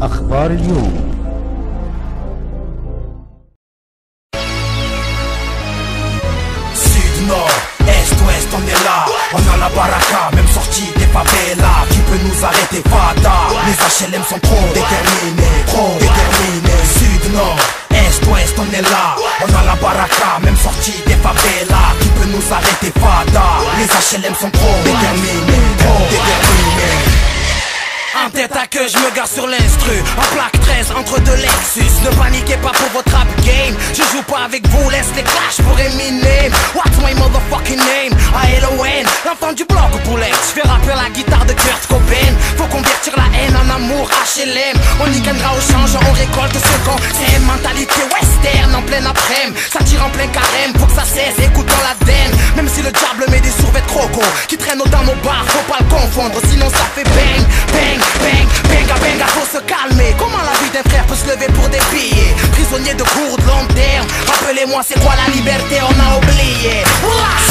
أخبار اليوم. Nord, Est, Ouest, on est là. On a la baraka, même sortie des favelas. Qui peut nous arrêter, Fada? Les HLM sont trop déterminés, trop déterminés. Sud, Nord, Est, Ouest, on est là. On a la baraka, même sortie des favelas. Qui peut nous arrêter, Fada? Les HLM sont trop déterminés, trop déterminés. En tête à queue, je me gare sur l'instru. En plaque 13 entre deux Lexus. Ne paniquez pas pour votre rap game. Je joue pas avec vous, laisse les clashs pour Eminem. What's my motherfucking name? A-L-O-N, l'enfant du bloc au poulet. Je fais rapper la guitare de Kurt Cobain. Faut convertir la haine en amour, HLM. On y gagnera au change, on récolte ce qu'on. C'est une mentalité western en plein après-midi. Ça tire en plein carême, faut que ça cesse, écoutons la veine. Même si le diable met des survêtements croco qui traînent dans nos bars, faut pas le confondre, sinon ça fait bang, bang. Bang, benga, benga, faut se calmer. Comment la vie d'un frère peut se lever pour des billets? Prisonnier de cours de long terme. Rappelez-moi c'est quoi la liberté, on a oublié.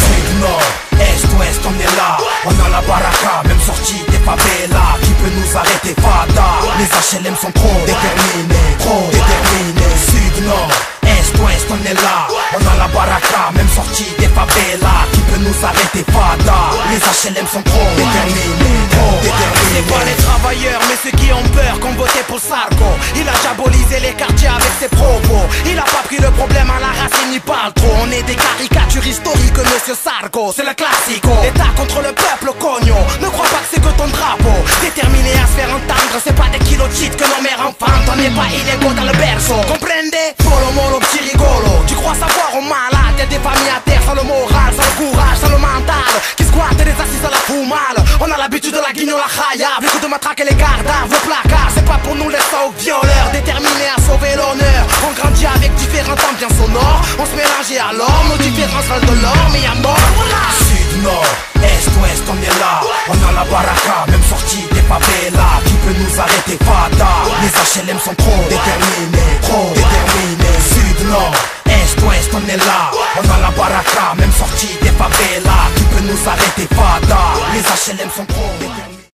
Sud, Nord, Est, Ouest, on est là. On a la baraka, même sortie des favelas. Qui peut nous arrêter, Fada? Les HLM sont trop déterminés, trop déterminés. Sud, Nord, Est, Ouest, on est là. On a la baraka, même sortie des favelas. Qui peut nous arrêter, Fada? Les HLM sont trop déterminés, trop déterminés. C'est pas les travailleurs, mais ceux qui ont peur, qu'on votait pour Sarko. Il a diabolisé les quartiers avec ses propos. Il a pas pris le problème à la racine, il parle trop. On est des caricatures historiques, monsieur Sarko. C'est le classico. L'État contre le peuple, cognon. Ne crois pas que c'est que ton drapeau. Déterminé à se faire entendre, c'est pas des kilos de shit que nos mères enfantent. On n'est pas illégaux dans le berceau. Comprendez? Polo molo, petit rigolo. Tu crois savoir au malade? Y'a des familles à terre sans le moral, sans le courage, sans le mental. Qui squattent des assises à la foumale. On a l'habitude de la guignola chaya. Le coup de matraque et les gardaves, le placard. C'est pas pour nous laisser aux violeurs. Déterminés à sauver l'honneur. On grandit avec différentes ambiances sonores. On se mélange et alors nos différences valent de l'or. Mais y'a mort, voilà. Sud, Nord, Est, Ouest, on est là. On a la baraka, même sortie des favelas. Qui peut nous arrêter, Fada? Les HLM sont trop déterminés, trop déterminés. Sud, Nord, Est, Ouest, on est là. On a la baraka, même sortie des favelas. Qui peut nous arrêter, Fada? Les HLM sont trop